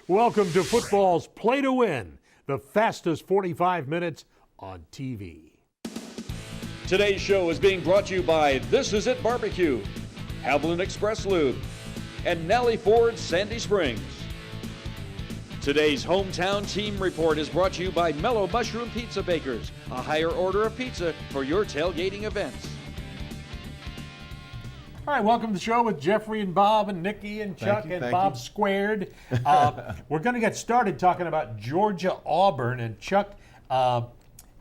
Welcome to football's Play to Win, the fastest 45 minutes on TV. Today's show is being brought to you by This Is It Barbecue, Haviland Express Lube, and Nellie Ford Sandy Springs. Today's hometown team report is brought to you by Mellow Mushroom Pizza Bakers, a higher order of pizza for your tailgating events. All right, welcome to the show with Jeffrey and Bob and Nikki and Chuck and Bob Squared. We're going to get started talking about Georgia-Auburn. And Chuck,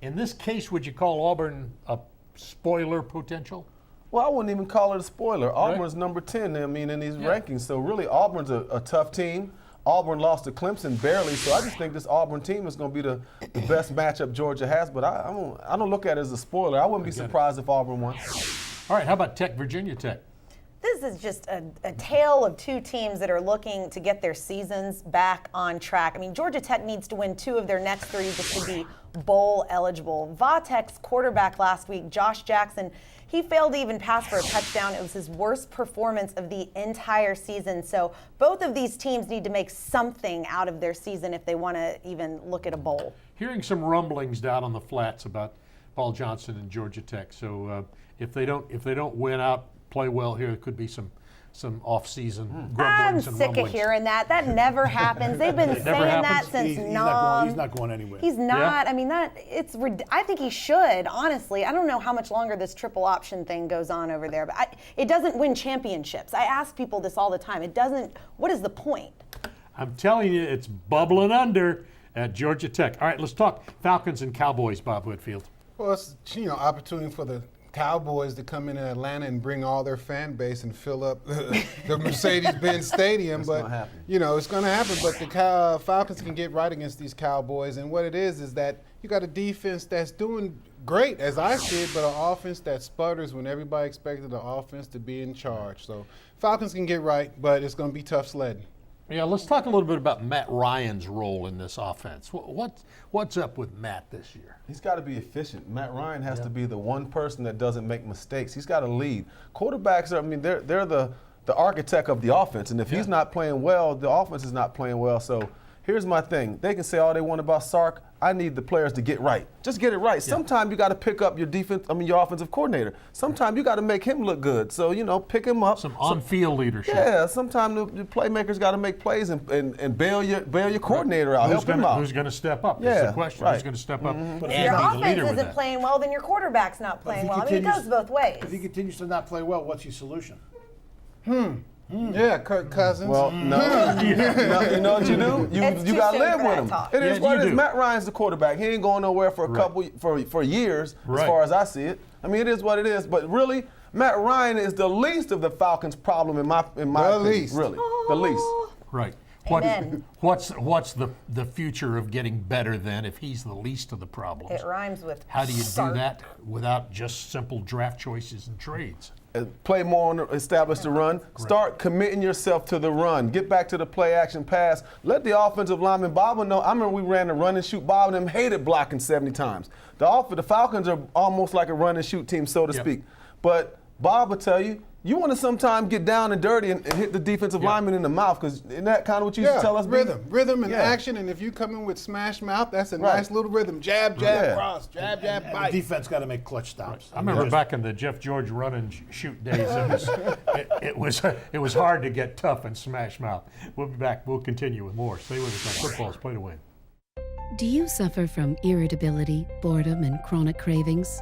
in this case, would you call Auburn a spoiler potential? Well, I wouldn't even call it a spoiler. Auburn's number 10, I mean, in these rankings. So really, Auburn's a tough team. Auburn lost to Clemson barely, so I just think this Auburn team is going to be the best matchup Georgia has. But I don't look at it as a spoiler. I wouldn't be surprised if Auburn won. All right, how about Tech, Virginia Tech? This is just a tale of two teams that are looking to get their seasons back on track. I mean, Georgia Tech needs to win 2 of their next 3 just to be bowl eligible. Va-Tech's quarterback last week, Josh Jackson, he failed to even pass for a touchdown. It was his worst performance of the entire season. So both of these teams need to make something out of their season if they want to even look at a bowl. Hearing some rumblings down on the flats about Paul Johnson and Georgia Tech. So if they don't win out, play well here, it could be some off-season grumblings. I'm sick of hearing that. That never happens. They've been saying that since he's not going anywhere. He's not. Yeah. I mean, I think he should, honestly. I don't know how much longer this triple option thing goes on over there, but it doesn't win championships. I ask people this all the time. It doesn't. What is the point? I'm telling you, it's bubbling under at Georgia Tech. All right, let's talk Falcons and Cowboys, Bob Whitfield. Well, it's opportunity for the Cowboys to come in Atlanta and bring all their fan base and fill up the Mercedes-Benz Stadium. It's going to happen. It's going to happen. But the Falcons can get right against these Cowboys. And what it is that you got a defense that's doing great, as I see it, but an offense that sputters when everybody expected the offense to be in charge. So Falcons can get right, but it's going to be tough sledding. Yeah, let's talk a little bit about Matt Ryan's role in this offense. What's up with Matt this year? He's got to be efficient. Matt Ryan has to be the one person that doesn't make mistakes. He's got to lead. Quarterbacks they're the architect of the offense, and if he's not playing well, the offense is not playing well. So here's my thing. They can say all they want about Sark. I need the players to get right. Just get it right. Yeah. Sometimes you got to pick up your your offensive coordinator. Sometimes you got to make him look good. So, pick him up. Some on-field leadership. Yeah, sometimes the playmakers got to make plays and bail your coordinator out. Help him out. Who's going to step up? That's the question. Right. Who's going to step up? If your offense isn't playing well, then your quarterback's not playing well. I mean, it goes both ways. If he continues to not play well, what's your solution? Yeah, Kirk Cousins. Well, no. You know what you do? You got to live with him. It is what it is. Matt Ryan's the quarterback. He ain't going nowhere for for years, as far as I see it. I mean, it is what it is. But really, Matt Ryan is the least of the Falcons' problem in my opinion. Least. Really, the least. Right. What's the future of getting better then if he's the least of the problems? It rhymes with How do you do that without just simple draft choices and trades? Play more on establish the run. Start committing yourself to the run. Get back to the play action pass. Let the offensive lineman Bob know. I remember we ran the run and shoot. Bob and them hated blocking 70 times. The Falcons are almost like a run and shoot team, so to speak. But Bob will tell you, you want to sometimes get down and dirty and hit the defensive lineman in the mouth, because isn't that kind of what you used to tell us? Rhythm and action, and if you come in with smash mouth, that's a nice little rhythm. Jab, cross, jab, bite. The defense got to make clutch stops. I remember back in the Jeff George run and shoot days, it was hard to get tough and smash mouth. We'll be back. We'll continue with more. Stay with us on Football's Play to Win. Do you suffer from irritability, boredom, and chronic cravings?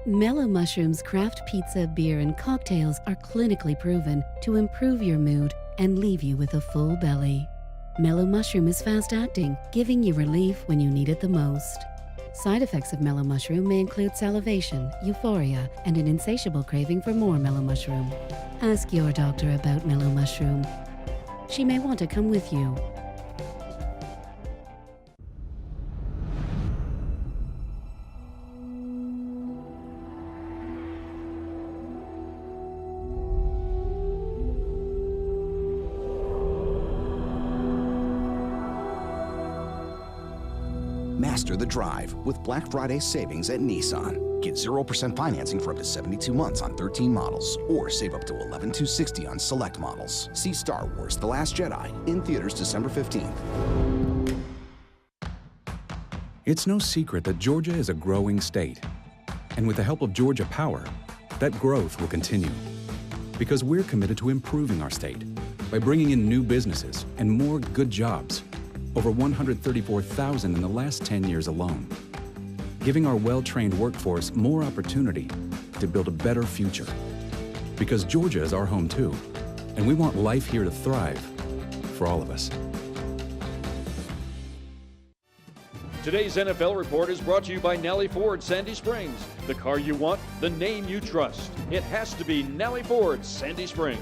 Mellow Mushroom's craft pizza, beer, and cocktails are clinically proven to improve your mood and leave you with a full belly. Mellow Mushroom is fast-acting, giving you relief when you need it the most. Side effects of Mellow Mushroom may include salivation, euphoria, and an insatiable craving for more Mellow Mushroom. Ask your doctor about Mellow Mushroom. She may want to come with you. Master the drive with Black Friday savings at Nissan. Get 0% financing for up to 72 months on 13 models, or save up to $11,260 on select models. See Star Wars: The Last Jedi in theaters December 15th. It's no secret that Georgia is a growing state. And with the help of Georgia Power, that growth will continue. Because we're committed to improving our state by bringing in new businesses and more good jobs. Over 134,000 in the last 10 years alone. Giving our well-trained workforce more opportunity to build a better future. Because Georgia is our home too, and we want life here to thrive for all of us. Today's NFL Report is brought to you by Nellie Ford Sandy Springs. The car you want, the name you trust. It has to be Nellie Ford Sandy Springs.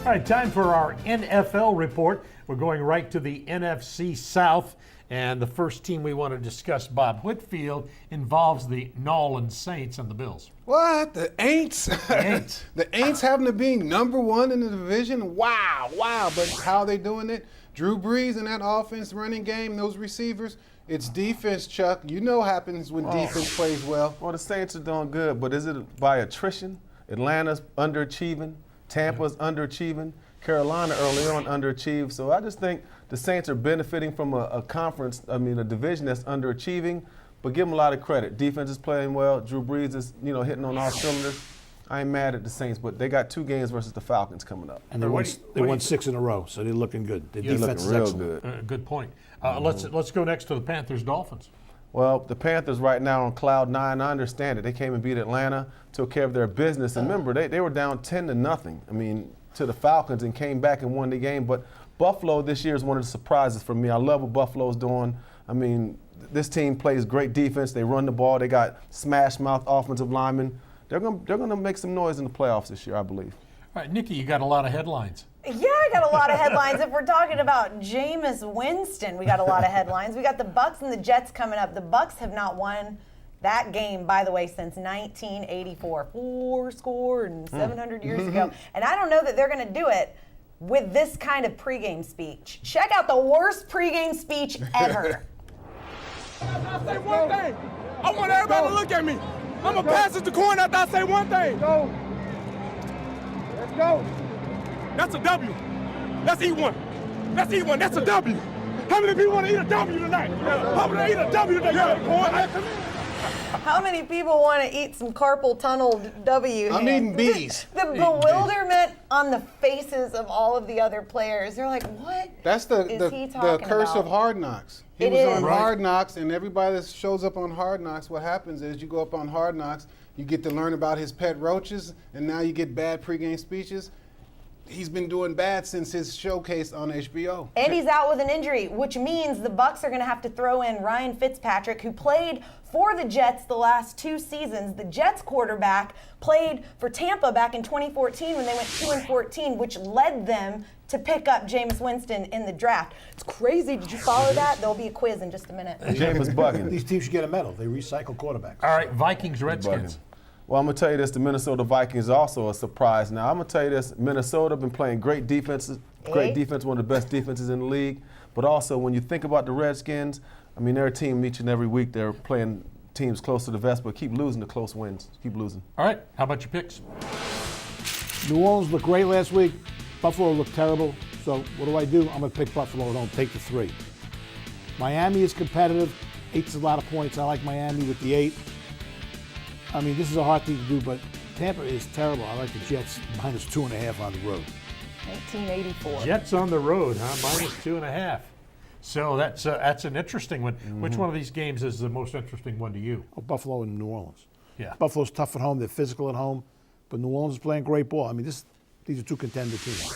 All right, time for our NFL report. We're going right to the NFC South, and the first team we want to discuss, Bob Whitfield, involves the New Orleans Saints and the Bills. What? The Aints? The Aints. The Aints happen to be number one in the division? Wow. But how are they doing it? Drew Brees and that offense, running game, those receivers. It's defense, Chuck. You know what happens when defense plays well. Well, the Saints are doing good, but is it by attrition? Atlanta's underachieving. Tampa's underachieving. Carolina early on underachieved. So I just think the Saints are benefiting from a division that's underachieving, but give them a lot of credit. Defense is playing well. Drew Brees is, hitting on all cylinders. I ain't mad at the Saints, but they got 2 games versus the Falcons coming up. And they won 6 in a row, so they're looking good. The defense is real excellent. good. Good point. Let's go next to the Panthers-Dolphins. Well, the Panthers right now on cloud 9. I understand it. They came and beat Atlanta, took care of their business. And remember, they were down 10-0. To the Falcons, and came back and won the game. But Buffalo this year is one of the surprises for me. I love what Buffalo's doing. This team plays great defense. They run the ball. They got smash-mouth offensive linemen. They're gonna make some noise in the playoffs this year, I believe. All right, Nikki, you got a lot of headlines. Yeah, I got a lot of headlines. If we're talking about Jameis Winston, we got a lot of headlines. We got the Bucs and the Jets coming up. The Bucs have not won that game, by the way, since 1984, 700 years ago. And I don't know that they're going to do it with this kind of pregame speech. Check out the worst pregame speech ever. I say one thing. I want everybody to look at me. I'm going to pass it to corner after I say one thing. Let's go. That's a W. Let's eat one. That's a W. How many people want to eat a W tonight? How many eat a W tonight? How many people want to eat some carpal tunnel W? I'm eating bees. The bewilderment on the faces of all of the other players. They're like, what? That's the curse of Hard Knocks. He was on Hard Knocks, and everybody that shows up on Hard Knocks, what happens is you go up on Hard Knocks, you get to learn about his pet roaches, and now you get bad pregame speeches. He's been doing bad since his showcase on HBO. And he's out with an injury, which means the Bucs are going to have to throw in Ryan Fitzpatrick, who played for the Jets the last 2 seasons. The Jets quarterback played for Tampa back in 2014 when they went 2-14, which led them to pick up Jameis Winston in the draft. It's crazy. Did you follow that? There'll be a quiz in just a minute. Jameis bugging. These teams should get a medal. They recycle quarterbacks. All right, Vikings-Redskins. Well, I'm going to tell you this, the Minnesota Vikings are also a surprise. Now, I'm going to tell you this, Minnesota been playing great defense, one of the best defenses in the league. But also, when you think about the Redskins, they're a team each and every week. They're playing teams close to the vest, but keep losing the close wins. Keep losing. All right, how about your picks? New Orleans looked great last week. Buffalo looked terrible. So what do? I'm going to pick Buffalo. Don't take the 3. Miami is competitive. 8's a lot of points. I like Miami with the 8. This is a hard thing to do, but Tampa is terrible. I like the Jets -2.5 on the road. 1984. Jets on the road, -2.5. So that's an interesting one. Mm-hmm. Which one of these games is the most interesting one to you? Oh, Buffalo and New Orleans. Yeah. Buffalo's tough at home. They're physical at home, but New Orleans is playing great ball. These are 2 contender teams.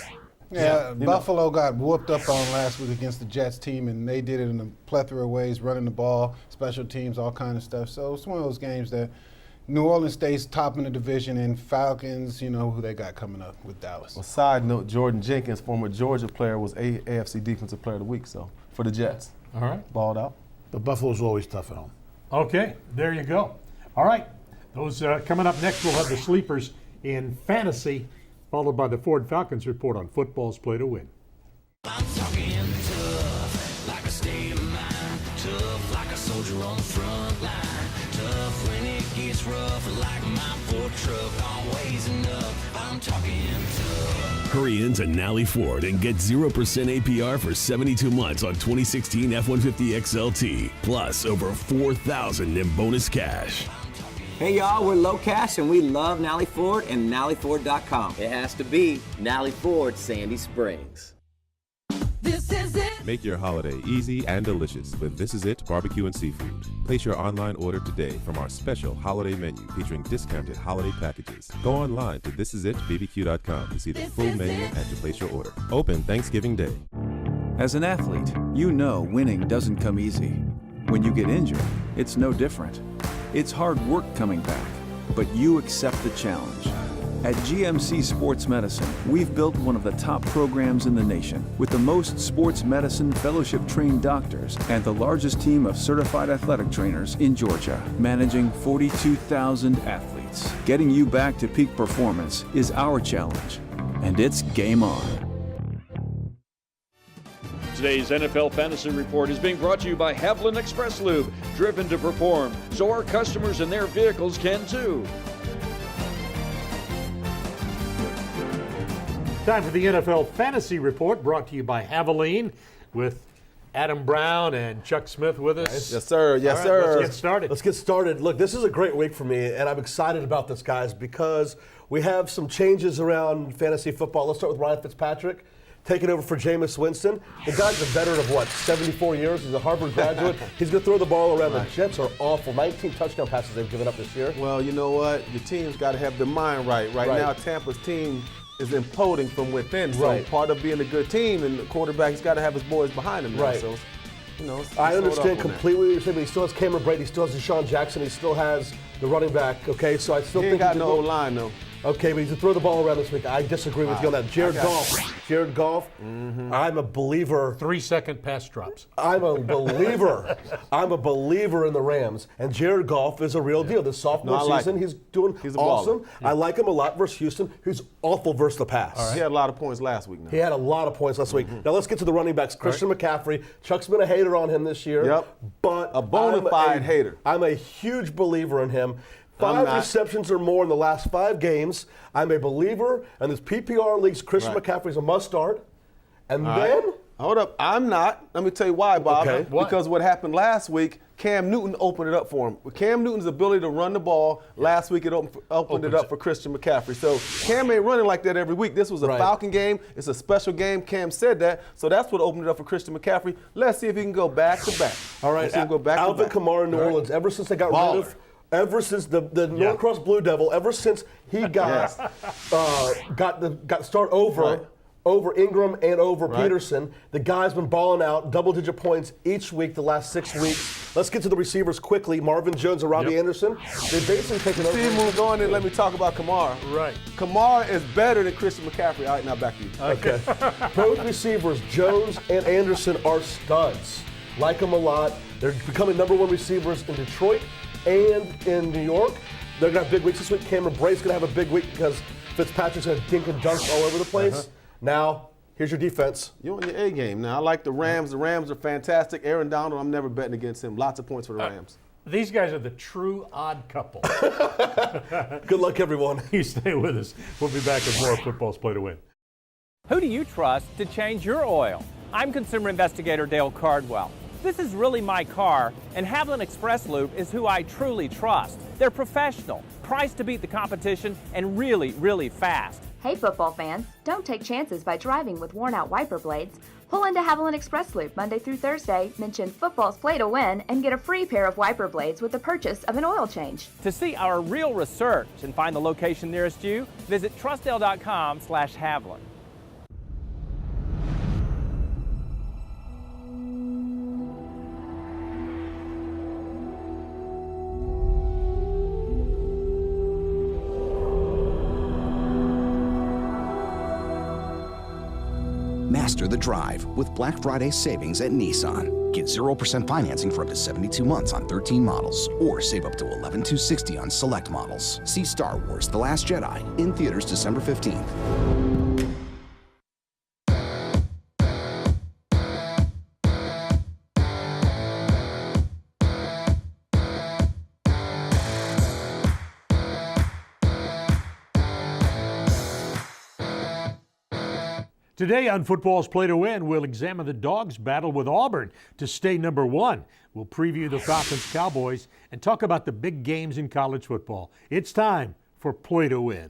Yeah, Buffalo got whooped up on last week against the Jets team, and they did it in a plethora of ways, running the ball, special teams, all kind of stuff. So it's one of those games that New Orleans stays top in the division, and Falcons, who they got coming up with Dallas. Well, side note, Jordan Jenkins, former Georgia player, was AFC Defensive Player of the Week, so for the Jets. All right. Balled out. But Buffalo's always tough at home. Okay, there you go. All right, those coming up next, we'll have the sleepers in fantasy, followed by the Ford Falcons report on football's play to win. I'm talking to soldier on the front line. Tough when it gets rough, like my Ford truck, always enough. I'm talking tough. Hurry into Nally Ford and get 0% APR for 72 months on 2016 F-150 XLT, plus over $4,000 in bonus cash. Hey y'all, we're Low Cash and we love Nally Ford and NallyFord.com. It has to be Nally Ford Sandy Springs. This is it. Make your holiday easy and delicious with This Is It Barbecue and Seafood. Place your online order today from our special holiday menu featuring discounted holiday packages. Go online to thisisitbbq.com to see the full menu and to place your order. Open Thanksgiving Day. As an athlete, you know winning doesn't come easy. When you get injured, it's no different. It's hard work coming back, but you accept the challenge. At GMC Sports Medicine, we've built one of the top programs in the nation with the most sports medicine fellowship-trained doctors and the largest team of certified athletic trainers in Georgia, managing 42,000 athletes. Getting you back to peak performance is our challenge, and it's game on. Today's NFL Fantasy Report is being brought to you by Haviland Express Lube, driven to perform, so our customers and their vehicles can too. Time for the NFL Fantasy Report, brought to you by Haviland, with Adam Brown and Chuck Smith with us. Yes, sir. Yes, All right, sir. let's get started. Let's get started. Look, this is a great week for me, and I'm excited about this, guys, because we have some changes around fantasy football. Let's start with Ryan Fitzpatrick, taking over for Jameis Winston. The guy's a veteran of, 74 years? He's a Harvard graduate. He's going to throw the ball around. The Jets are awful. 19 touchdown passes they've given up this year. Well, you know what? Your team's got to have their mind right. Right now, Tampa's team is imploding from within. So part of being a good team, and the quarterback's got to have his boys behind him now. Right. So, I understand completely what you're saying, but he still has Cameron Brate, he still has Deshaun Jackson, he still has the running back, okay? So I still he think ain't got no line, though. Okay, but he's to throw the ball around this week. I disagree with you on that. Jared Goff, I'm a believer. 3-second pass drops. I'm a believer. I'm a believer in the Rams. And Jared Goff is a real deal. This sophomore season, he's doing awesome. I like him a lot versus Houston, who's awful versus the pass. Right. He had a lot of points last week now. He had a lot of points last week. Now let's get to the running backs. Christian McCaffrey. Chuck's been a hater on him this year. Yep. But a bona fide hater. I'm a huge believer in him. 5 receptions or more in the last 5 games. I'm a believer, and this PPR leagues, Christian McCaffrey's a must start. And then hold up, I'm not. Let me tell you why, Bob. Okay. Because what happened last week, Cam Newton opened it up for him. With Cam Newton's ability to run the ball, last week it opened it up for Christian McCaffrey. So Cam ain't running like that every week. This was a Falcon game. It's a special game. Cam said that. So that's what opened it up for Christian McCaffrey. Let's see if he can go back to back. All right. Let's see him go back Alvin to back. Kamara in New Orleans, ever since they got rid of ever since the Norcross Blue Devil, ever since he got got start over Ingram and over Peterson, the guy's been balling out, double-digit points each week the last 6 weeks. Let's get to the receivers quickly. Marvin Jones and Robbie Anderson. They've basically taken over. Steve, move on and let me talk about Kamara. Right. Kamara is better than Christian McCaffrey. All right, now back to you. Okay. Both receivers, Jones and Anderson, are studs. Like them a lot. They're becoming #1 receivers in Detroit and in New York. They're going to have big weeks this week. Cameron Brate's going to have a big week because Fitzpatrick's going to dink and dunk all over the place. Now, here's your defense. You're on your A game. Now, I like the Rams. The Rams are fantastic. Aaron Donald, I'm never betting against him. Lots of points for the Rams. These guys are the true odd couple. Good luck, everyone. You stay with us. We'll be back with more Football's Play to Win. Who do you trust to change your oil? I'm consumer investigator Dale Cardwell. This is really my car, and Haviland Express Lube is who I truly trust. They're professional, priced to beat the competition, and really, really fast. Hey football fans, don't take chances by driving with worn-out wiper blades. Pull into Haviland Express Lube Monday through Thursday, mention Football's Play to Win, and get a free pair of wiper blades with the purchase of an oil change. To see our real research and find the location nearest you, visit trustdale.com/Haviland. Master the drive with Black Friday savings at Nissan. Get 0% financing for up to 72 months on 13 models, or save up to $11,260 on select models. See Star Wars: The Last Jedi in theaters December 15th. Today on Football's Play to Win, we'll examine the Dogs' battle with Auburn to stay number 1. We'll preview the Falcons-Cowboys and talk about the big games in college football. It's time for Play to Win.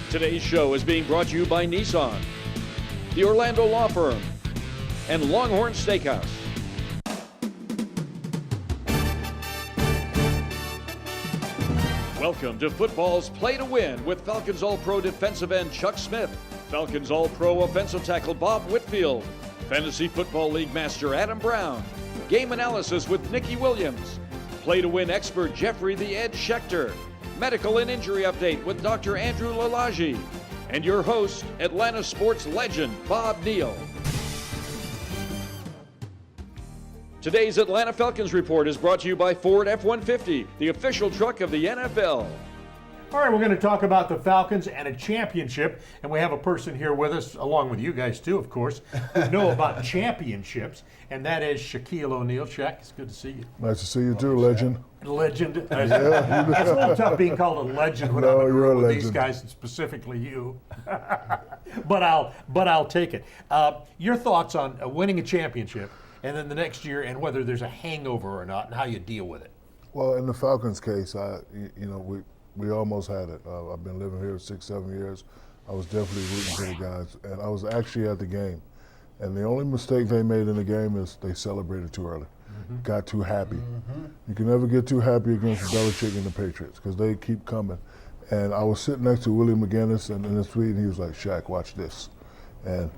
Today's show is being brought to you by Nissan, the Orlando Law Firm, and Longhorn Steakhouse. Welcome to Football's Play to Win with Falcons All-Pro defensive end Chuck Smith, Falcons All-Pro offensive tackle Bob Whitfield, Fantasy Football League Master Adam Brown, Game Analysis with Nikki Williams, Play to Win expert Jeffrey the Ed Schechter, Medical and Injury Update with Dr. Andrew Lalage, and your host, Atlanta sports legend Bob Neal. Today's Atlanta Falcons Report is brought to you by Ford F-150, the official truck of the NFL. All right, we're going to talk about the Falcons and a championship, and we have a person here with us, along with you guys too, of course, who know about championships, and that is Shaquille O'Neal. Shaq, it's good to see you. Nice to see you too, legend. Legend. Yeah. It's a little tough being called a legend when No, I'm you're a with these legend. guys, and specifically you. but I'll take it. Your thoughts on winning a championship, and then the next year, and whether there's a hangover or not, and how you deal with it. Well, in the Falcons case, we almost had it. I've been living here 6-7 years. I was definitely rooting for the guys, and I was actually at the game. And the only mistake they made in the game is they celebrated too early. Got too happy. You can never get too happy against Belichick and the Patriots because they keep coming. And I was sitting next to Willie McGinnis and in the suite, and he was like, "Shaq, watch this." And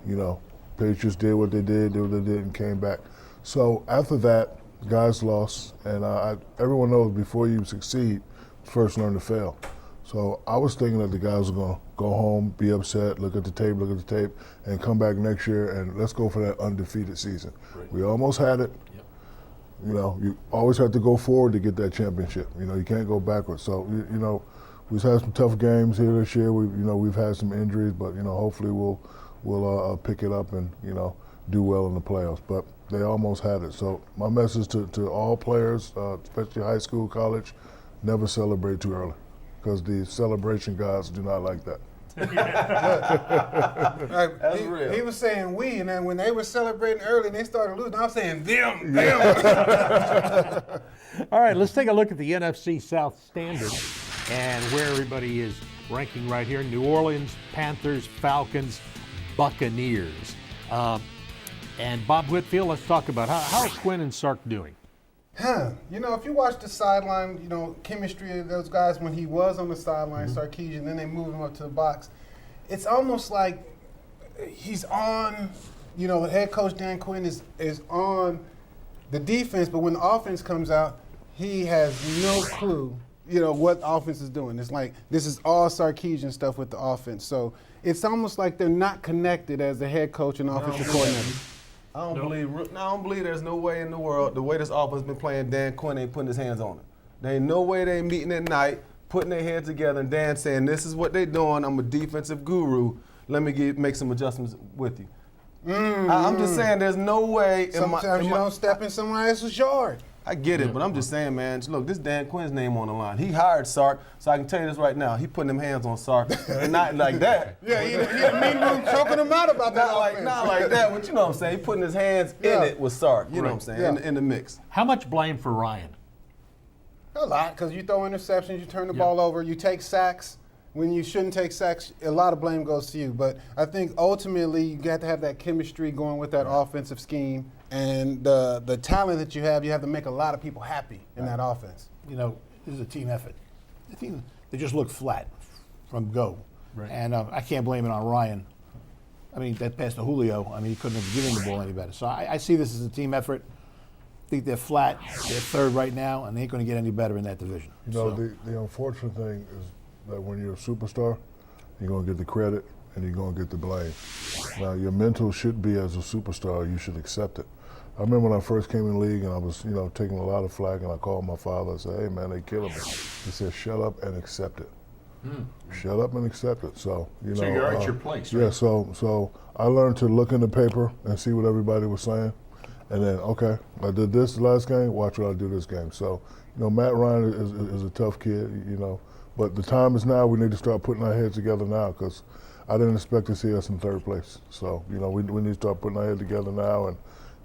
Patriots did what they did, and came back. So after that, guys lost, and everyone knows before you succeed, first learn to fail. So I was thinking that the guys were going to go home, be upset, look at the tape, and come back next year, and let's go for that undefeated season. Right. We almost had it. Yep. You always have to go forward to get that championship. You can't go backwards. So, we've had some tough games here this year. We've had some injuries, but, hopefully we'll pick it up and, do well in the playoffs. But they almost had it. So my message to all players, especially high school, college, never celebrate too early, because the celebration gods do not like that. That's real. He was saying we, and then when they were celebrating early and they started losing, I was saying them. All right, let's take a look at the NFC South standings and where everybody is ranking right here. New Orleans, Panthers, Falcons, Buccaneers. And Bob Whitfield, let's talk about how are Quinn and Sark doing? If you watch the sideline, chemistry of those guys when he was on the sideline, Sarkisian, then they moved him up to the box. It's almost like he's on, the head coach Dan Quinn is on the defense, but when the offense comes out, he has no clue, what the offense is doing. It's like this is all Sarkisian stuff with the offense. So it's almost like they're not connected as the head coach and offensive coordinator. I don't believe there's no way in the world, the way this offense been playing, Dan Quinn ain't putting his hands on it. There ain't no way they meeting at night, putting their heads together, and Dan saying, this is what they doing, I'm a defensive guru, let me make some adjustments with you. I'm just saying there's no way. Sometimes you don't step in someone else's yard. I get it, but I'm just saying, man, look, this Dan Quinn's name on the line. He hired Sark, so I can tell you this right now. He putting them hands on Sark, and not like that. Yeah, he in the meeting room choking him out about that. Not like that, but you know what I'm saying. He putting his hands in it with Sark, you know what I'm saying, in the mix. How much blame for Ryan? A lot, because you throw interceptions, you turn the ball over, you take sacks. When you shouldn't take sacks, a lot of blame goes to you. But I think ultimately you got to have that chemistry going with that offensive scheme. And the talent that you have to make a lot of people happy in that offense. This is a team effort. They just look flat from go. Right. And I can't blame it on Ryan. I mean, that pass to Julio, he couldn't have given the ball any better. So I see this as a team effort. I think they're flat. They're third right now, and they ain't going to get any better in that division. The unfortunate thing is that when you're a superstar, you're going to get the credit and you're going to get the blame. Now, your mental should be as a superstar, you should accept it. I remember when I first came in the league and I was, taking a lot of flack, and I called my father and said, "Hey, man, they killing me." He said, "Shut up and accept it." Shut up and accept it. So, So you're at your place, right? Yeah, so I learned to look in the paper and see what everybody was saying. And then, okay, I did this last game, watch what I do this game. So, Matt Ryan is a tough kid, but the time is now. We need to start putting our heads together now, because I didn't expect to see us in third place. So, we need to start putting our head together now, and,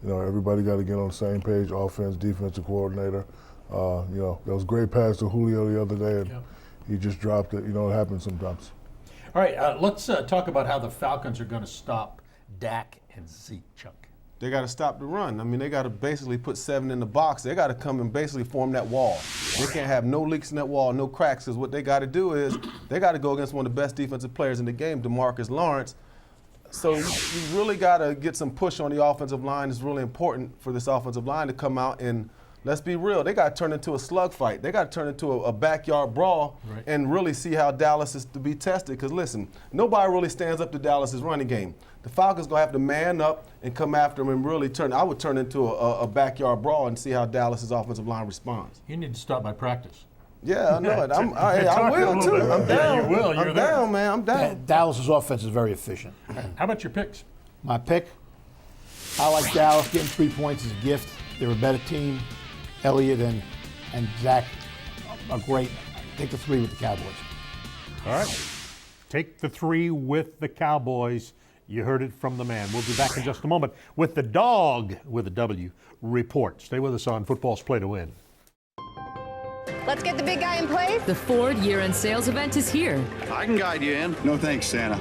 everybody got to get on the same page, offense, defensive coordinator. There was a great pass to Julio the other day, and he just dropped it. It happens sometimes. All right, let's talk about how the Falcons are going to stop Dak and Zeke, Chuck. They got to stop the run. I mean, they got to basically put 7 in the box. They got to come and basically form that wall. They can't have no leaks in that wall, no cracks, because what they got to do is they got to go against one of the best defensive players in the game, DeMarcus Lawrence. So you really got to get some push on the offensive line. It's really important for this offensive line to come out and, let's be real, they got to turn into a slugfight. They got to turn into a backyard brawl and really see how Dallas is to be tested. Because, listen, nobody really stands up to Dallas's running game. The Falcons going to have to man up and come after them and really I would turn into a backyard brawl and see how Dallas's offensive line responds. You need to start by practice. Yeah, I know it. I will, too. I'm down. Yeah, you will. I'm down, man. I'm down. Dallas's offense is very efficient. How about your picks? My pick, I like Dallas. Getting 3 points is a gift. They're a better team. Elliott and Zach are great. Take the 3 with the Cowboys. All right. Take the 3 with the Cowboys. You heard it from the man. We'll be back in just a moment with the dog with a W report. Stay with us on Football's Play to Win. Let's get the big guy in place. The Ford year-end sales event is here. I can guide you in. No thanks, Santa.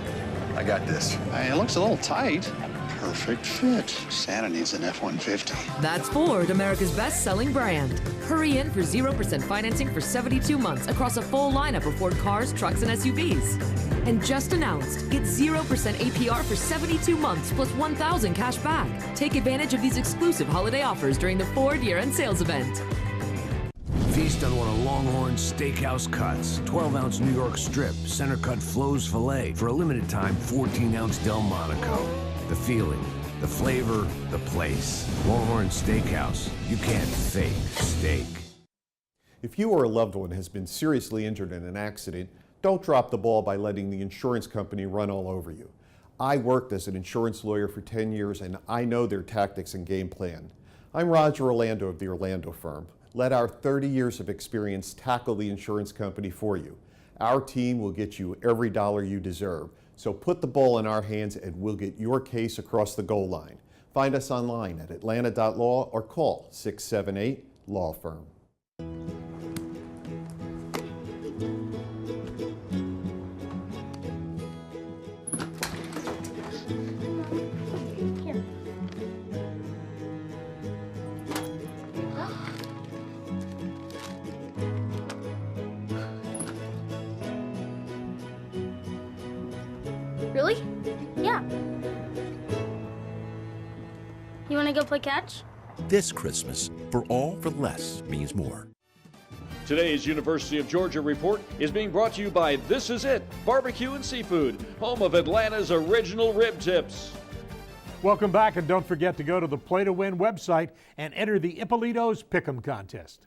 I got this. It looks a little tight. Perfect fit. Santa needs an F-150. That's Ford, America's best-selling brand. Hurry in for 0% financing for 72 months across a full lineup of Ford cars, trucks, and SUVs. And just announced, get 0% APR for 72 months plus $1,000 cash back. Take advantage of these exclusive holiday offers during the Ford year-end sales event. Feast on one of Longhorn's steakhouse cuts. 12-ounce New York strip, center cut Flo's filet. For a limited time, 14-ounce Delmonico. The feeling, the flavor, the place. Longhorn Steakhouse. You can't fake steak. If you or a loved one has been seriously injured in an accident, don't drop the ball by letting the insurance company run all over you. I worked as an insurance lawyer for 10 years and I know their tactics and game plan. I'm Roger Orlando of the Orlando firm. Let our 30 years of experience tackle the insurance company for you. Our team will get you every dollar you deserve. So put the ball in our hands and we'll get your case across the goal line. Find us online at atlanta.law or call 678-LAW-FIRM. Really? Yeah. You want to go play catch? This Christmas, For All for Less means more. Today's University of Georgia Report is being brought to you by This Is It Barbecue and Seafood, home of Atlanta's original rib tips. Welcome back, and don't forget to go to the Play to Win website and enter the Ippolito's Pick'em contest.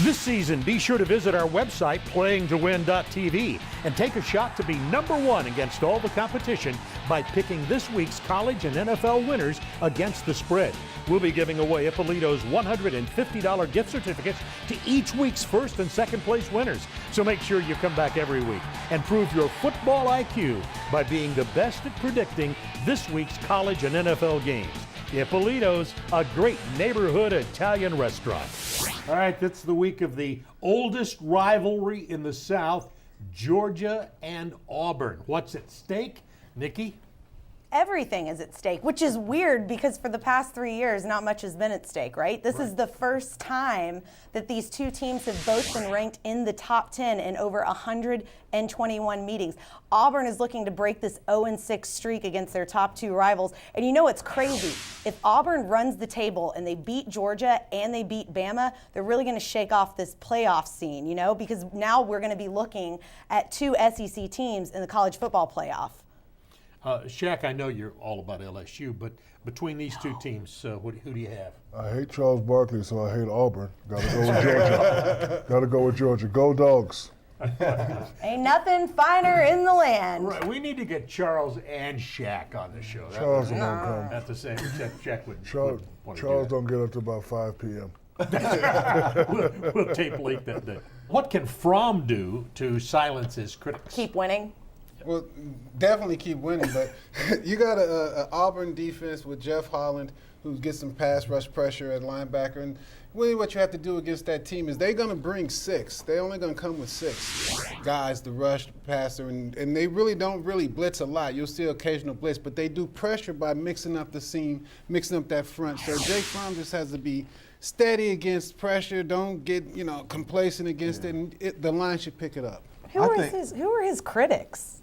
This season, be sure to visit our website, playingtowin.tv, and take a shot to be #1 against all the competition by picking this week's college and NFL winners against the spread. We'll be giving away Ippolito's $150 gift certificates to each week's first and second place winners. So make sure you come back every week and prove your football IQ by being the best at predicting this week's college and NFL games. Ippolito's, a great neighborhood Italian restaurant. All right, that's the week of the oldest rivalry in the South, Georgia and Auburn. What's at stake, Nikki? Everything is at stake, which is weird because for the past 3 years, not much has been at stake, right? This is the first time that these two teams have both been ranked in the top 10 in over 121 meetings. Auburn is looking to break this 0-6 streak against their top two rivals. And you know what's crazy? If Auburn runs the table and they beat Georgia and they beat Bama, they're really going to shake off this playoff scene, you know, because now we're going to be looking at two SEC teams in the college football playoff. Shaq, I know you're all about LSU, but between these two teams, who do you have? I hate Charles Barkley, so I hate Auburn. Got to go with Georgia. Got to go with Georgia. Go Dogs. Ain't nothing finer in the land. Right, we need to get Charles and Shaq on the show. Charles won't come. At the same time, Shaq would. Charles don't get up to about 5 p.m. we'll tape leak that day. What can Fromm do to silence his critics? Keep winning. Well, definitely keep winning, but you got a Auburn defense with Jeff Holland, who gets some pass rush pressure at linebacker. And really what you have to do against that team is they're going to bring 6. They're only going to come with 6 guys to rush the passer, and they really don't blitz a lot. You'll see occasional blitz, but they do pressure by mixing up the seam, mixing up that front. So Jake Fromm just has to be steady against pressure. Don't get complacent against it, and the line should pick it up. Who are his critics?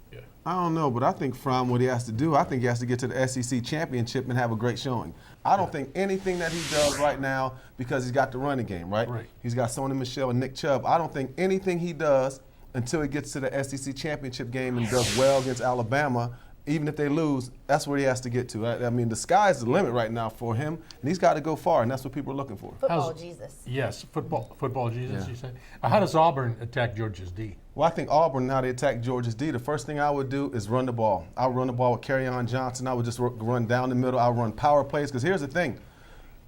I don't know, but I think Fromm, what he has to do, I think he has to get to the SEC championship and have a great showing. I don't think anything that he does right now, because he's got the running game, right? He's got Sony Michel and Nick Chubb. I don't think anything he does until he gets to the SEC championship game and does well against Alabama, even if they lose, that's where he has to get to. I mean, the sky's the limit right now for him, and he's got to go far, and that's what people are looking for. Football Jesus. Yes, football Jesus, you say. How does Auburn attack Georgia's D? Well, I think Auburn, now they attack Georgia's D, the first thing I would do is run the ball. I would run the ball with Kerryon Johnson. I would just run down the middle. I would run power plays, because here's the thing.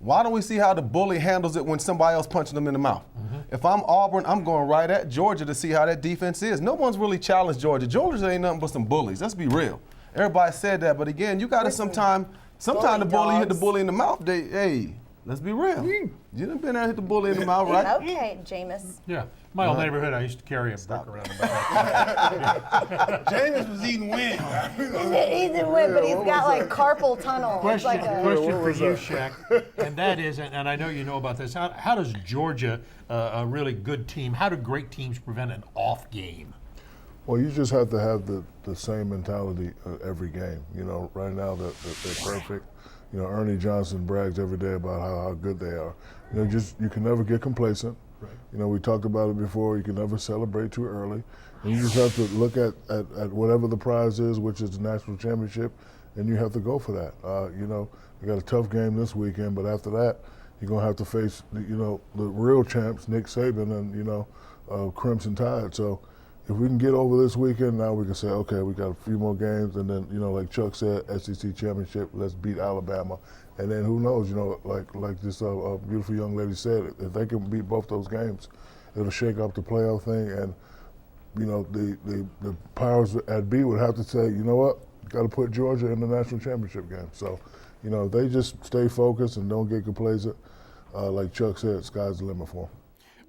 Why don't we see how the bully handles it when somebody else punches them in the mouth? If I'm Auburn, I'm going right at Georgia to see how that defense is. No one's really challenged Georgia. Georgia ain't nothing but some bullies. Let's be real. Everybody said that, but again, you got to sometimes the bully hit the bully in the mouth. Hey, let's be real. You done been there and hit the bully in the mouth, right? Okay, Jameis. Yeah. My old neighborhood, I used to carry a brick around about. Jameis was eating wind. He's eating wind, but he's got like carpal tunnel. Question for you, Shaq, and that is, and I know you know about this, how does Georgia, a really good team, how do great teams prevent an off game? Well, you just have to have the same mentality every game. Right now they're perfect. Ernie Johnson brags every day about how good they are. You can never get complacent. Right. We talked about it before. You can never celebrate too early. And you just have to look at whatever the prize is, which is the national championship, and you have to go for that. You got a tough game this weekend, but after that, you're going to have to face the real champs, Nick Saban and Crimson Tide. So if we can get over this weekend, now we can say, okay, we got a few more games, and then, like Chuck said, SEC championship, let's beat Alabama. And then who knows, like this beautiful young lady said, if they can beat both those games, it'll shake up the playoff thing. And, the powers at B would have to say, you know what, got to put Georgia in the national championship game. So, if they just stay focused and don't get complacent, like Chuck said, sky's the limit for them.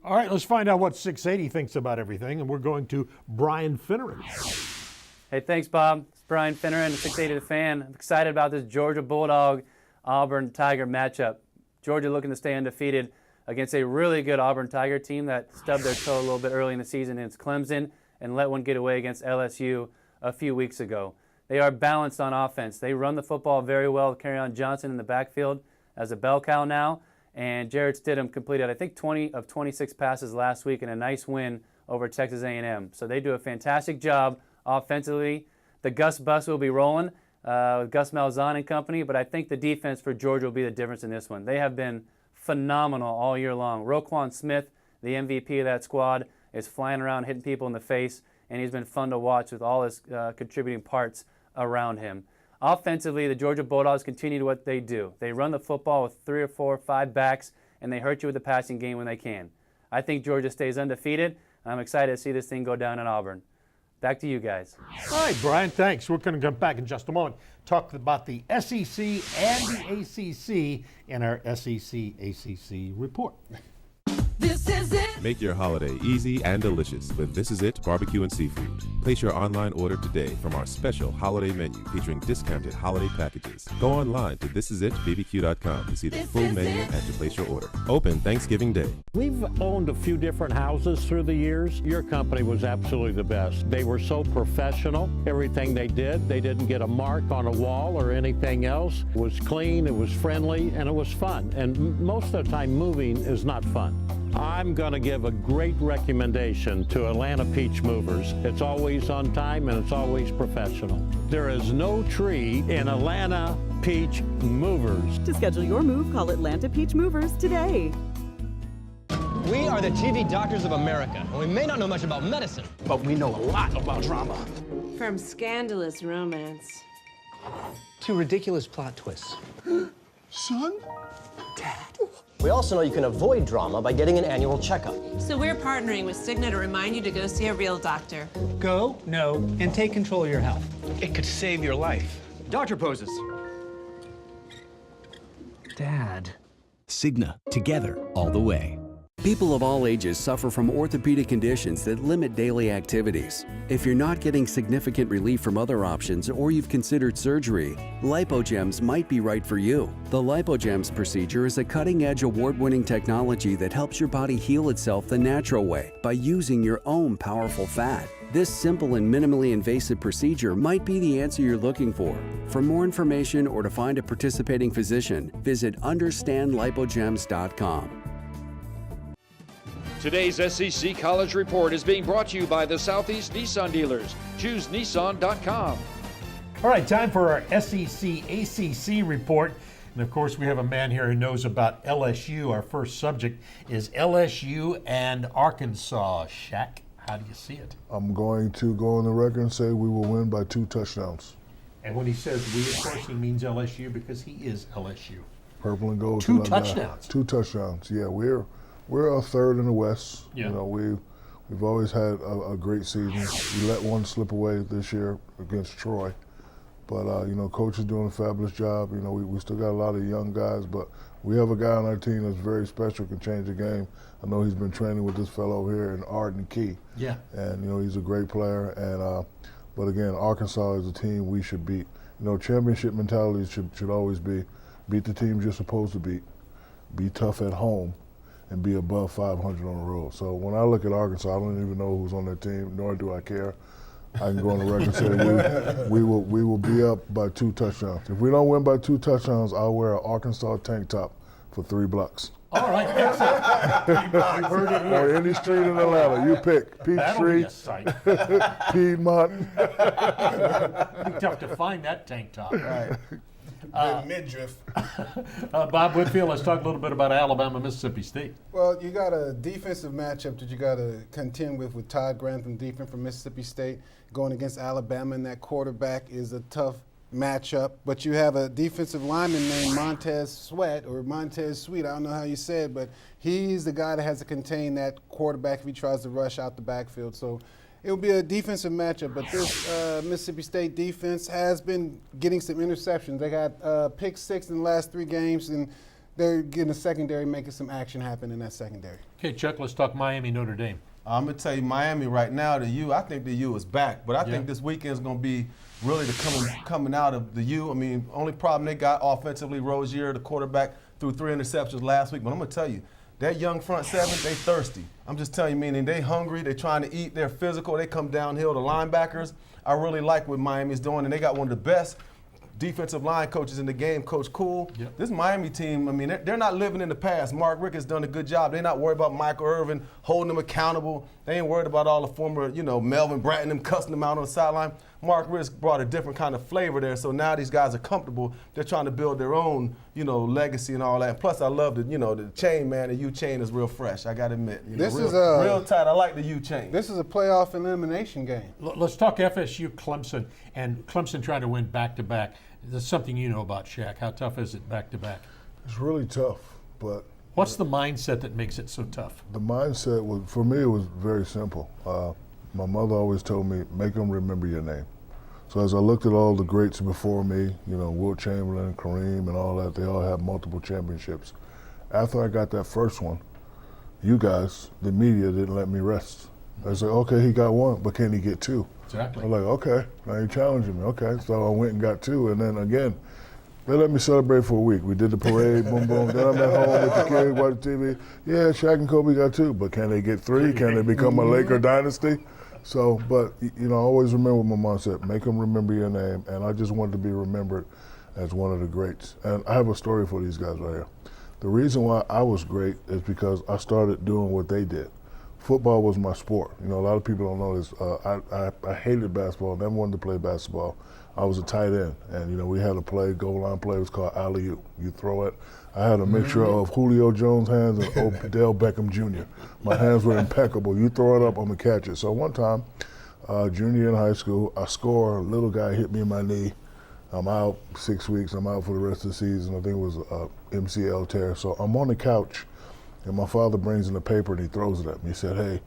All right, let's find out what 680 thinks about everything, and we're going to Brian Finneran. Hey, thanks, Bob. It's Brian Finneran, 680 The Fan. I'm excited about this Georgia Bulldog Auburn Tiger matchup. Georgia looking to stay undefeated against a really good Auburn Tiger team that stubbed their toe a little bit early in the season against Clemson and let one get away against LSU a few weeks ago. They are balanced on offense. They run the football very well with Kerryon Johnson in the backfield as a bell cow now. And Jarrett Stidham completed, I think, 20 of 26 passes last week in a nice win over Texas A&M. So they do a fantastic job offensively. The Gus bus will be rolling with Gus Malzahn and company, but I think the defense for Georgia will be the difference in this one. They have been phenomenal all year long. Roquan Smith, the MVP of that squad, is flying around hitting people in the face, and he's been fun to watch with all his contributing parts around him. Offensively, the Georgia Bulldogs continue what they do. They run the football with 3 or 4 or 5 backs, and they hurt you with the passing game when they can. I think Georgia stays undefeated. I'm excited to see this thing go down in Auburn. Back to you guys. All right, Brian, thanks. We're going to come back in just a moment. Talk about the SEC and the ACC in our SEC-ACC report. This is it. Make your holiday easy and delicious with This Is It Barbecue and Seafood. Place your online order today from our special holiday menu featuring discounted holiday packages. Go online to thisisitbbq.com to see the full menu and to place your order. Open Thanksgiving Day. We've owned a few different houses through the years. Your company was absolutely the best. They were so professional. Everything they didn't get a mark on a wall or anything else. It was clean, it was friendly, and it was fun. And most of the time, moving is not fun. I'm going to give a great recommendation to Atlanta Peach Movers. It's always on time and it's always professional. There is no tree in Atlanta Peach Movers. To schedule your move, call Atlanta Peach Movers today. We are the TV doctors of America, and we may not know much about medicine, but we know a lot about drama. From scandalous romance to ridiculous plot twists. Son? We also know you can avoid drama by getting an annual checkup. So we're partnering with Cigna to remind you to go see a real doctor. Go, know, and take control of your health. It could save your life. Doctor poses. Dad. Cigna, together, all the way. People of all ages suffer from orthopedic conditions that limit daily activities. If you're not getting significant relief from other options or you've considered surgery, LipoGems might be right for you. The LipoGems procedure is a cutting-edge award-winning technology that helps your body heal itself the natural way by using your own powerful fat. This simple and minimally invasive procedure might be the answer you're looking for. For more information or to find a participating physician, visit understandlipogems.com. Today's SEC College Report is being brought to you by the Southeast Nissan dealers. Choose Nissan.com. All right, time for our SEC ACC report. And of course, we have a man here who knows about LSU. Our first subject is LSU and Arkansas. Shaq, how do you see it? I'm going to go on the record and say we will win by 2 touchdowns. And when he says we, of course, he means LSU because he is LSU. Purple and gold. 2 touchdowns. 2 touchdowns. Yeah, we're a third in the West. Yeah. You know, we've always had a great season. We let one slip away this year against Troy. But, you know, coach is doing a fabulous job. You know, we still got a lot of young guys, but we have a guy on our team that's very special, can change the game. I know he's been training with this fellow over here in Arden Key. Yeah. And, you know, he's a great player. And but, again, Arkansas is a team we should beat. You know, championship mentality should always be beat the teams you're supposed to beat, be tough at home, and be above 500 on the road. So when I look at Arkansas, I don't even know who's on their team, nor do I care. I can go on the record and say we will be up by 2 touchdowns. If we don't win by 2 touchdowns, I'll wear an Arkansas tank top for $3. All right, excellent. You heard it here. Or any street in Atlanta, you pick. Peachtree, Piedmont. It'd be tough to find that tank top. Right. Midriff. Bob Whitfield, let's talk a little bit about Alabama, Mississippi State. Well, you got a defensive matchup that you got to contend with Todd Grantham, defense from Mississippi State, going against Alabama, and that quarterback is a tough matchup. But you have a defensive lineman named Montez Sweat, or Montez Sweet, I don't know how you say it, but he's the guy that has to contain that quarterback if he tries to rush out the backfield. So it'll be a defensive matchup, but this Mississippi State defense has been getting some interceptions. They got pick 6 in the last 3 games, and they're getting a secondary, making some action happen in that secondary. Okay, Chuck, let's talk Miami, Notre Dame. I'm going to tell you, Miami right now, the U, I think the U is back, but I think this weekend is going to be really the coming out of the U. I mean, only problem they got offensively, Rozier, the quarterback, threw 3 interceptions last week, but I'm going to tell you, that young front 7, they thirsty. I'm just telling you, meaning they hungry, they trying to eat, they're physical, they come downhill. The linebackers, I really like what Miami's doing, and they got one of the best defensive line coaches in the game, Coach Cool. Yep. This Miami team, I mean, they're not living in the past. Mark Rick has done a good job. They're not worried about Michael Irvin holding them accountable. They ain't worried about all the former, you know, Melvin Bratton, them cussing them out on the sideline. Mark Rick brought a different kind of flavor there, so now these guys are comfortable. They're trying to build their own, you know, legacy and all that. And plus, I love the, you know, the chain, man. The U chain is real fresh, I got to admit. You know, real tight. I like the U chain. This is a playoff elimination game. Let's talk FSU Clemson, and Clemson trying to win back-to-back. That's something you know about, Shaq. How tough is it back-to-back? It's really tough, but... What's the mindset that makes it so tough? The mindset, was, for me, it was very simple. My mother always told me, make them remember your name. So as I looked at all the greats before me, you know, Wilt Chamberlain, Kareem, and all that, they all have multiple championships. After I got that first one, you guys, the media, didn't let me rest. I said, okay, he got 1, but can he get 2? Exactly. I'm like, okay, now you're challenging me. Okay, so I went and got 2, and then again, they let me celebrate for a week. We did the parade, boom, boom. Then I'm at home with the kids, watching TV. Yeah, Shaq and Kobe got 2, but can they get 3? Can they become a Laker dynasty? So, but, you know, I always remember what my mom said, make them remember your name, and I just wanted to be remembered as one of the greats. And I have a story for these guys right here. The reason why I was great is because I started doing what they did. Football was my sport. You know, a lot of people don't know this. I hated basketball, never wanted to play basketball. I was a tight end, and, you know, we had a play, goal line play, it was called alley-oop. You throw it. I had a mixture of Julio Jones' hands and Odell Beckham Jr. My hands were impeccable. You throw it up, I'm going to catch it. So one time, junior in high school, I score, a little guy hit me in my knee. I'm out 6 weeks. I'm out for the rest of the season. I think it was MCL tear. So I'm on the couch, and my father brings in the paper and he throws it at me. He said, "Hey,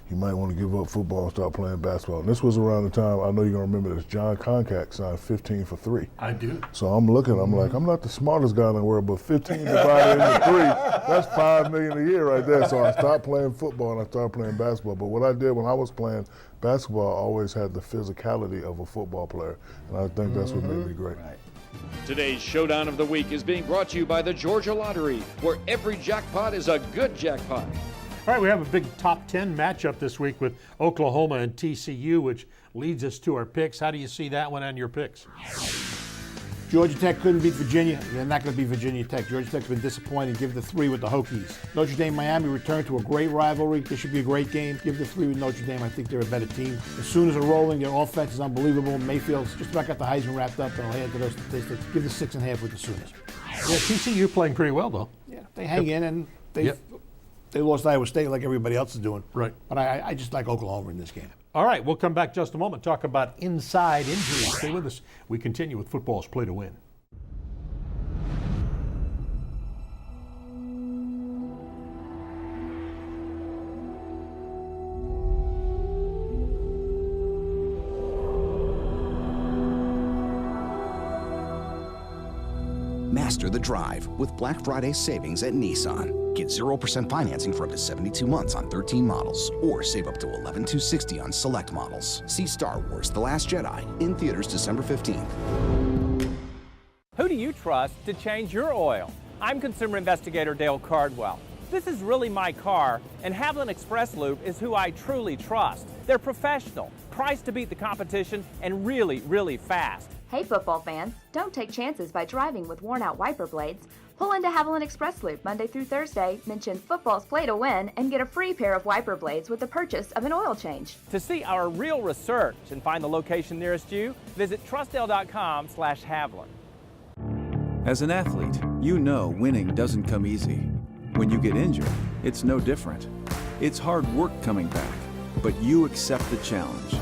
you might want to give up football and start playing basketball." And this was around the time, I know you're going to remember this, John Concac signed 15 for 3. I do. So I'm looking, I'm like, I'm not the smartest guy in the world, but 15 divided into 3, that's $5 million a year right there. So I stopped playing football and I started playing basketball. But what I did when I was playing basketball, I always had the physicality of a football player. And I think that's what made me great. Today's Showdown of the Week is being brought to you by the Georgia Lottery, where every jackpot is a good jackpot. All right, we have a big top 10 matchup this week with Oklahoma and TCU, which leads us to our picks. How do you see that one on your picks? Georgia Tech couldn't beat Virginia. They're not going to beat Virginia Tech. Georgia Tech's been disappointing. Give the 3 with the Hokies. Notre Dame, Miami returned to a great rivalry. This should be a great game. Give the 3 with Notre Dame. I think they're a better team. The Sooners are rolling. Their offense is unbelievable. Mayfield's just about got the Heisman wrapped up, and I'll add to those statistics. Give the 6.5 with the Sooners. Yeah, TCU playing pretty well, though. Yeah, they hang in, and they lost Iowa State like everybody else is doing. Right. But I just like Oklahoma in this game. All right, we'll come back just a moment, talk about inside injuries. Stay with us. We continue with football's Play to Win. Master the drive with Black Friday savings at Nissan. Get 0% financing for up to 72 months on 13 models, or save up to $11,260 on select models. See Star Wars: The Last Jedi in theaters December 15th. Who do you trust to change your oil? I'm consumer investigator Dale Cardwell. This is really my car, and Haviland Express Lube is who I truly trust. They're professional, priced to beat the competition, and really, really fast. Hey football fans, don't take chances by driving with worn out wiper blades. Pull into Haviland Express Loop Monday through Thursday, mention football's Play to Win, and get a free pair of wiper blades with the purchase of an oil change. To see our real research and find the location nearest you, visit trustdale.com/Haviland. As an athlete, you know winning doesn't come easy. When you get injured, it's no different. It's hard work coming back, but you accept the challenge.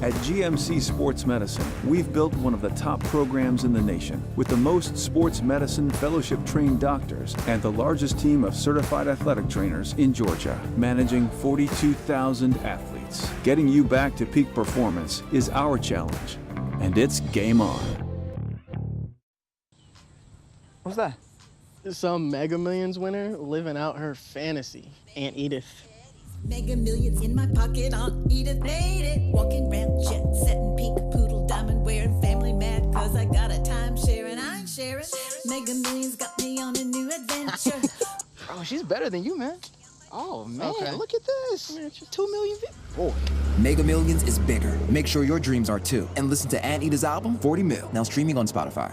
At GMC Sports Medicine, we've built one of the top programs in the nation with the most sports medicine fellowship-trained doctors and the largest team of certified athletic trainers in Georgia, managing 42,000 athletes. Getting you back to peak performance is our challenge, and it's game on. What's that? Some Mega Millions winner living out her fantasy. Aunt Edith. Mega Millions in my pocket, Aunt Edith made it. Walking round jet setting pink poodle diamond wearing family mad cause I got a timeshare and I ain't sharing. Mega Millions got me on a new adventure. Bro, she's better than you, man. Oh man, look at this. 2 million views. Boy. Mega Millions is bigger. Make sure your dreams are too. And listen to Aunt Edith's album, 40 Mil, now streaming on Spotify.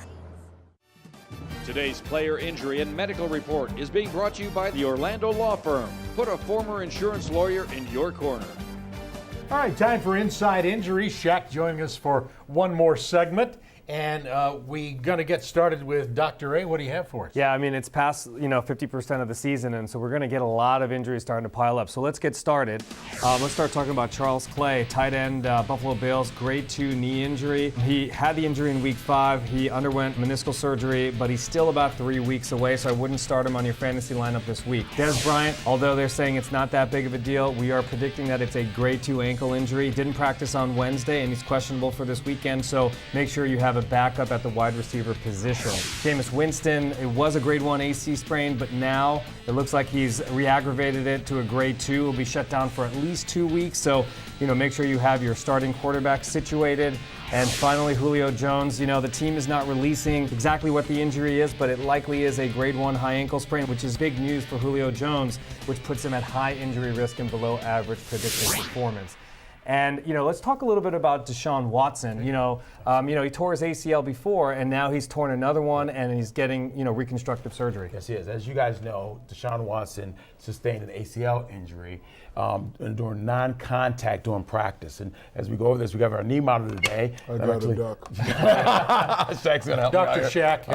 Today's player injury and medical report is being brought to you by the Orlando Law Firm. Put a former insurance lawyer in your corner. All right, time for Inside Injury. Shaq joining us for one more segment. And we're going to get started with Dr. A. What do you have for us? Yeah, I mean, it's past 50% of the season, and so we're going to get a lot of injuries starting to pile up. So let's get started. Let's start talking about Charles Clay, tight end, Buffalo Bills, grade 2 knee injury. He had the injury in week 5. He underwent meniscal surgery, but he's still about 3 weeks away, so I wouldn't start him on your fantasy lineup this week. Des Bryant, although they're saying it's not that big of a deal, we are predicting that it's a grade 2 ankle injury. Didn't practice on Wednesday, and he's questionable for this weekend, so make sure you have a backup at the wide receiver position. Jameis Winston, it was a grade 1 AC sprain, but now it looks like he's re-aggravated it to a grade 2. He'll be shut down for at least 2 weeks, so make sure you have your starting quarterback situated. And finally, Julio Jones, the team is not releasing exactly what the injury is, but it likely is a grade 1 high ankle sprain, which is big news for Julio Jones, which puts him at high injury risk and below average predicted performance. And, let's talk a little bit about Deshaun Watson. He tore his ACL before, and now he's torn another one, and he's getting, reconstructive surgery. Yes, he is. As you guys know, Deshaun Watson sustained an ACL injury during non-contact during practice. And as we go over this, we got our knee monitor today. I got a duck. Shaq's going to help Dr. Shaq.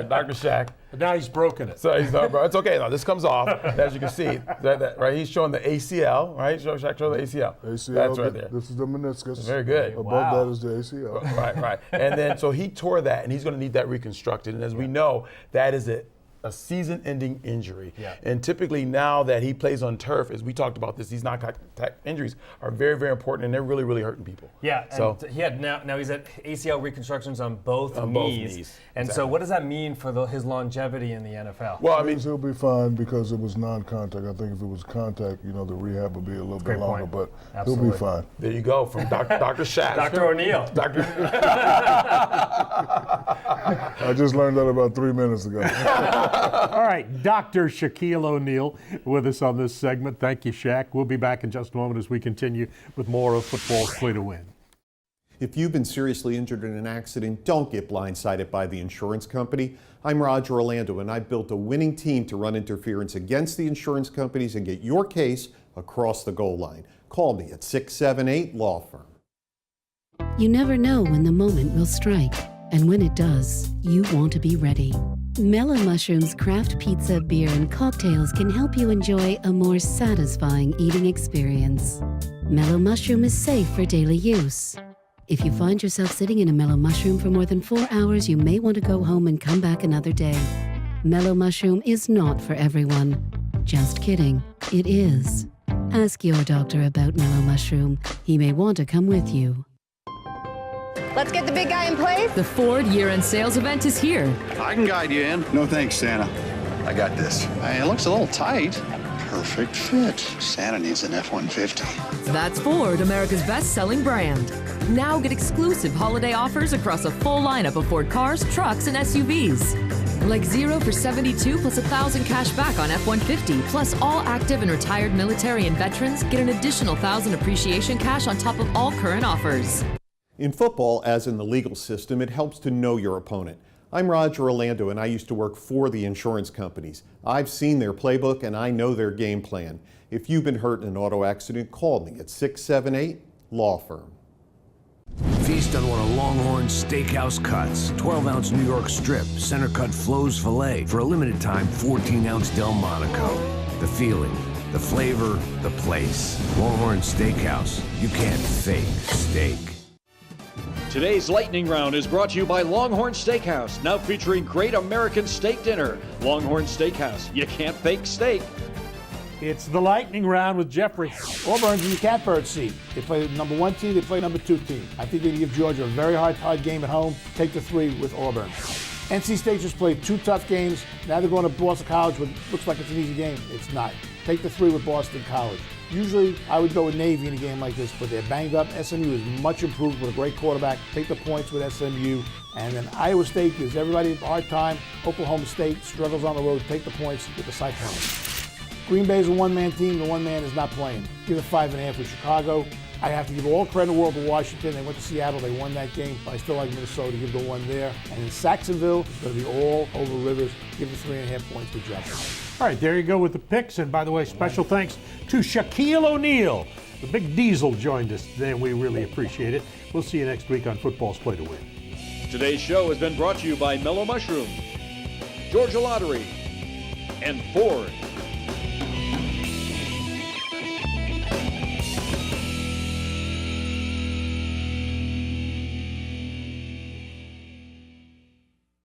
Dr. Shaq. But now he's broken it. So he's not, bro. It's okay. Now this comes off, as you can see. Right, he's showing the ACL. Right, Shaq showed the ACL. ACL. That's right there. This is the meniscus. Very good. Above that is the ACL. Right. And then so he tore that, and he's going to need that reconstructed. And as we know, that is a season-ending injury. Yeah. And typically now that he plays on turf, as we talked about this, these non-contact injuries are very, very important, and they're really, really hurting people. Yeah, So and he had now he's at ACL reconstructions on both On knees. both knees, And so exactly. what does that mean for his longevity in the NFL? Well, I It mean, means he'll be fine because it was non-contact. I think if it was contact, the rehab would be a little Great bit longer, point. but he'll be fine. there you go, from Dr. Shaq. Dr. O'Neill. I just learned that about 3 minutes ago. All right, Dr. Shaquille O'Neal with us on this segment. Thank you, Shaq. We'll be back in just a moment as we continue with more of Football's Play to Win. If you've been seriously injured in an accident, don't get blindsided by the insurance company. I'm Roger Orlando, and I've built a winning team to run interference against the insurance companies and get your case across the goal line. Call me at 678-LAW-FIRM. You never know when the moment will strike. And when it does, you want to be ready. Mellow Mushroom's craft pizza, beer, and cocktails can help you enjoy a more satisfying eating experience. Mellow Mushroom is safe for daily use. If you find yourself sitting in a Mellow Mushroom for more than 4 hours, you may want to go home and come back another day. Mellow Mushroom is not for everyone. Just kidding, it is. Ask your doctor about Mellow Mushroom. He may want to come with you. Let's get the big guy in place. The Ford year-end sales event is here. I can guide you in. No thanks, Santa. I got this. It looks a little tight. Perfect fit. Santa needs an F-150. That's Ford, America's best-selling brand. Now get exclusive holiday offers across a full lineup of Ford cars, trucks, and SUVs. Like 0 for 72 plus 1,000 cash back on F-150. Plus all active and retired military and veterans get an additional 1,000 appreciation cash on top of all current offers. In football, as in the legal system, it helps to know your opponent. I'm Roger Orlando, and I used to work for the insurance companies. I've seen their playbook, and I know their game plan. If you've been hurt in an auto accident, call me at 678-LAW-FIRM. Feast on one of Longhorn's steakhouse cuts. 12-ounce New York strip, center cut Flo's filet. For a limited time, 14-ounce Delmonico. The feeling, the flavor, the place. Longhorn Steakhouse. You can't fake steak. Today's lightning round is brought to you by Longhorn Steakhouse, now featuring great American steak dinner. Longhorn Steakhouse, you can't fake steak. It's the lightning round with Jeffrey. Auburn's in the catbird seat. They play the number 1 team, they play number 2 team. I think they give Georgia a very hard game at home. Take the 3 with Auburn. NC State just played 2 tough games. Now they're going to Boston College, which looks like it's an easy game. It's not. Take the 3 with Boston College. Usually, I would go with Navy in a game like this, but they're banged up. SMU is much improved with a great quarterback. Take the points with SMU. And then Iowa State gives everybody a hard time. Oklahoma State struggles on the road. Take the points with the Cyclones. Green Bay is a one-man team. The one man is not playing. Give it 5.5 with Chicago. I have to give all credit in the world to Washington. They went to Seattle. They won that game. But I still like Minnesota to give the 1 there. And in Saxonville, it's going to be all over Rivers. Give the 3.5 points to Jacksonville. All right, there you go with the picks. And by the way, special thanks to Shaquille O'Neal. The big diesel joined us today, and we really appreciate it. We'll see you next week on Football's Play to Win. Today's show has been brought to you by Mellow Mushroom, Georgia Lottery, and Ford.